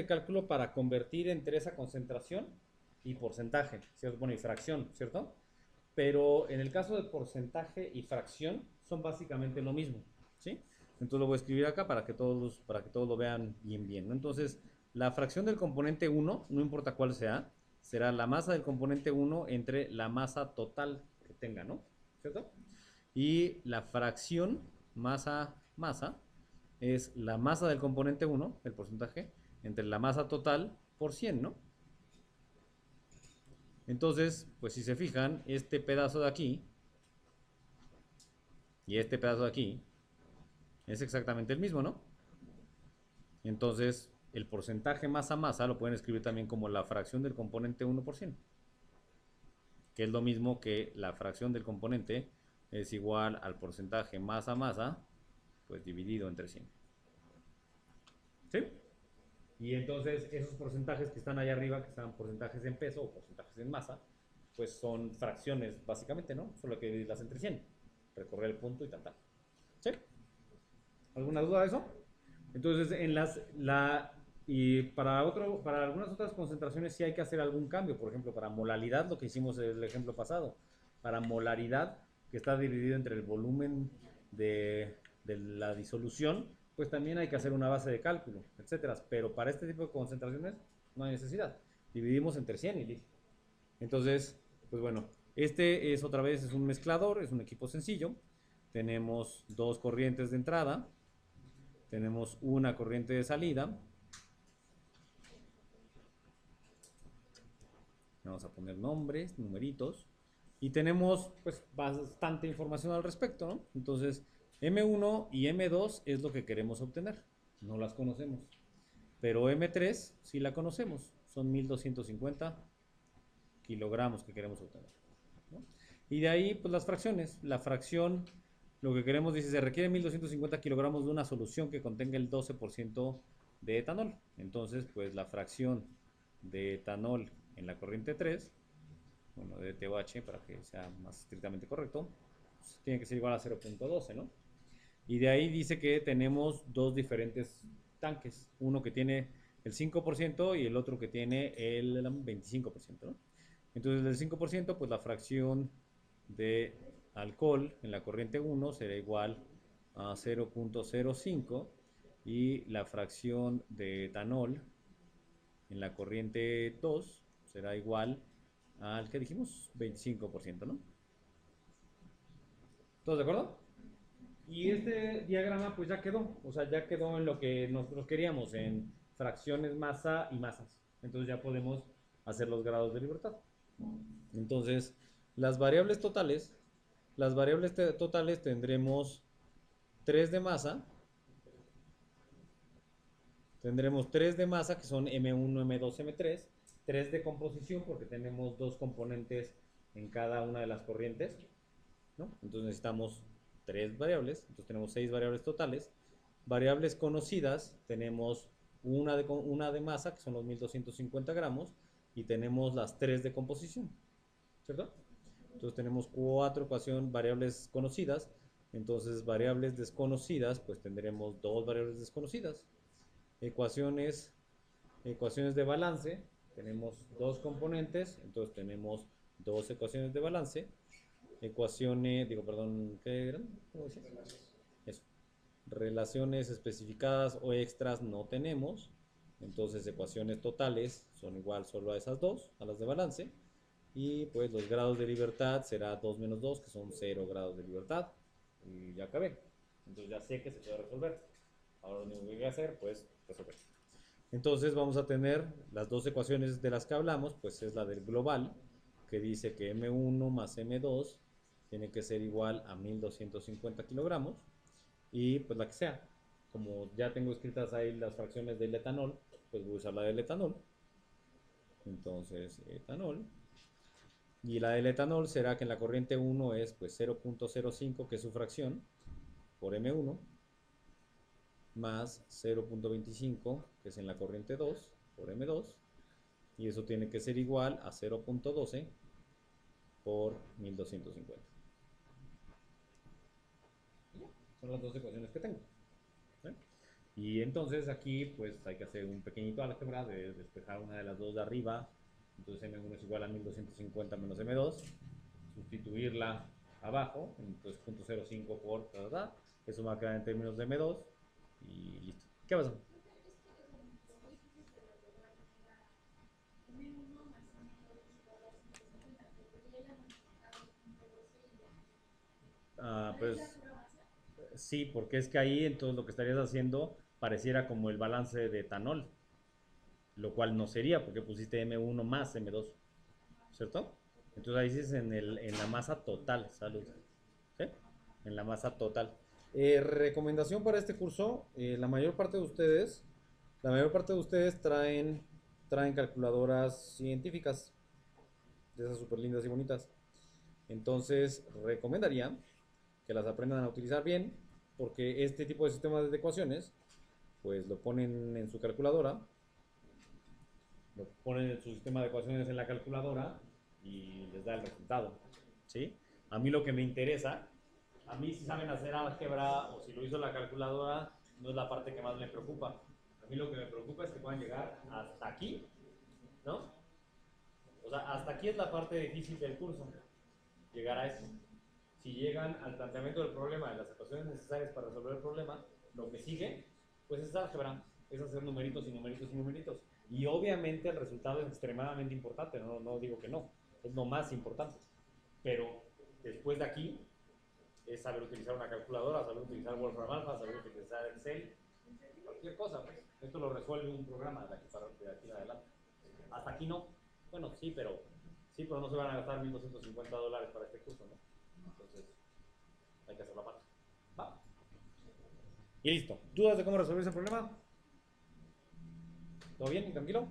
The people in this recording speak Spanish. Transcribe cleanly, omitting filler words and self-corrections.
este cálculo para convertir entre esa concentración y porcentaje, ¿cierto? Bueno, y fracción, ¿cierto? Pero en el caso de porcentaje y fracción son básicamente lo mismo, ¿sí? Entonces lo voy a escribir acá para que todos lo vean bien, bien, ¿no? Entonces, la fracción del componente uno, no importa cuál sea, será la masa del componente uno entre la masa total que tenga, ¿no? ¿Cierto? Y la fracción masa es la masa del componente uno, el porcentaje, entre la masa total por 100, ¿no? Entonces, pues si se fijan, este pedazo de aquí y este pedazo de aquí es exactamente el mismo, ¿no? Entonces, el porcentaje masa lo pueden escribir también como la fracción del componente 1%, que es lo mismo que la fracción del componente es igual al porcentaje masa, pues dividido entre 100. ¿Sí? Y entonces esos porcentajes que están allá arriba, que están porcentajes en peso o porcentajes en masa, pues son fracciones básicamente, ¿no? Solo que dividirlas entre 100. Recorrer el punto y tal. ¿Sí? ¿Alguna duda de eso? Entonces, y para algunas otras concentraciones sí hay que hacer algún cambio. Por ejemplo, para molaridad, lo que hicimos en el ejemplo pasado. Para molaridad, que está dividido entre el volumen de la disolución, pues también hay que hacer una base de cálculo, etcétera. Pero para este tipo de concentraciones no hay necesidad. Dividimos entre 100 y listo. Entonces, pues bueno, este es otra vez es un mezclador, es un equipo sencillo. Tenemos dos corrientes de entrada, tenemos una corriente de salida. Vamos a poner nombres, numeritos. Y tenemos pues bastante información al respecto, ¿no? Entonces, M1 y M2 es lo que queremos obtener. No las conocemos. Pero M3 sí la conocemos. Son 1250 kilogramos que queremos obtener, ¿no? Y de ahí, pues las fracciones. La fracción, lo que queremos, dice, se requiere 1250 kilogramos de una solución que contenga el 12% de etanol. Entonces, pues la fracción de etanol en la corriente 3, bueno, de TOH para que sea más estrictamente correcto, pues tiene que ser igual a 0.12, ¿no? Y de ahí dice que tenemos dos diferentes tanques, uno que tiene el 5% y el otro que tiene el 25%, ¿no? Entonces del 5%, pues la fracción de alcohol en la corriente 1 será igual a 0.05 y la fracción de etanol en la corriente 2 será igual al que dijimos, 25%, ¿no? ¿Todos de acuerdo? Y este diagrama pues ya quedó, o sea, ya quedó en lo que nosotros queríamos, en fracciones, masa y masas. Entonces ya podemos hacer los grados de libertad. Entonces, las variables totales, las variables totales tendremos 3 de masa, tendremos 3 de masa que son M1, M2, M3, 3 de composición porque tenemos dos componentes en cada una de las corrientes, ¿no? Entonces necesitamos 3 variables, entonces tenemos 6 variables totales. Variables conocidas, tenemos una de masa, que son los 1250 gramos, y tenemos las 3 de composición, ¿cierto? Entonces tenemos 4 variables conocidas, entonces variables desconocidas, pues tendremos 2 variables desconocidas. Ecuaciones, ecuaciones de balance, tenemos dos componentes, entonces tenemos dos ecuaciones de balance. Ecuaciones, digo, perdón, ¿qué eran? ¿Cómo decía? Eso. Relaciones especificadas o extras no tenemos. Entonces, ecuaciones totales son igual solo a esas dos, a las de balance. Y pues los grados de libertad será 2 menos 2, que son 0 grados de libertad. Y ya acabé. Entonces ya sé que se puede resolver. Ahora lo único que hay que hacer, pues, resolver. Entonces vamos a tener las dos ecuaciones de las que hablamos, pues es la del global, que dice que M1 más M2 tiene que ser igual a 1250 kilogramos, y pues la que sea. Como ya tengo escritas ahí las fracciones del etanol, pues voy a usar la del etanol. Entonces, etanol. Y la del etanol será que en la corriente 1 es pues 0.05, que es su fracción, por M1, más 0.25, que es en la corriente 2, por M2, y eso tiene que ser igual a 0.12 por 1250. Son las dos ecuaciones que tengo, ¿sí? Y entonces aquí pues hay que hacer un pequeñito álgebra de despejar una de las dos de arriba. Entonces M1 es igual a 1250 menos M2. Sustituirla abajo, entonces 0.05 por eso va a quedar en términos de M2 y listo. ¿Qué pasa? Pues sí, porque es que ahí entonces lo que estarías haciendo pareciera como el balance de etanol, lo cual no sería porque pusiste M1 más M2, ¿cierto? Entonces ahí sí es en la masa total, salud. ¿Sí? En la masa total. Recomendación para este curso, la mayor parte de ustedes traen calculadoras científicas, de esas súper lindas y bonitas. Entonces, recomendaría que las aprendan a utilizar bien, porque este tipo de sistemas de ecuaciones, pues lo ponen en su calculadora, lo ponen en su sistema de ecuaciones en la calculadora y les da el resultado. ¿Sí? A mí lo que me interesa, a mí si saben hacer álgebra o si lo hizo la calculadora, no es la parte que más me preocupa. A mí lo que me preocupa es que puedan llegar hasta aquí, ¿no? O sea, hasta aquí es la parte difícil del curso, llegar a eso. Si llegan al planteamiento del problema, de las ecuaciones necesarias para resolver el problema, lo que sigue, pues es álgebra, es hacer numeritos y numeritos y numeritos. Y obviamente el resultado es extremadamente importante, no digo que no, es lo más importante. Pero después de aquí es saber utilizar una calculadora, saber utilizar Wolfram Alpha, saber utilizar Excel, cualquier cosa, pues. Esto lo resuelve un programa de aquí en adelante. Hasta aquí no. Bueno, sí, pero no se van a gastar $1,250 para este curso, ¿no? Entonces, hay que hacer la parte. ¿Va? Y listo. ¿Dudas de cómo resolver ese problema? ¿Todo bien y tranquilo?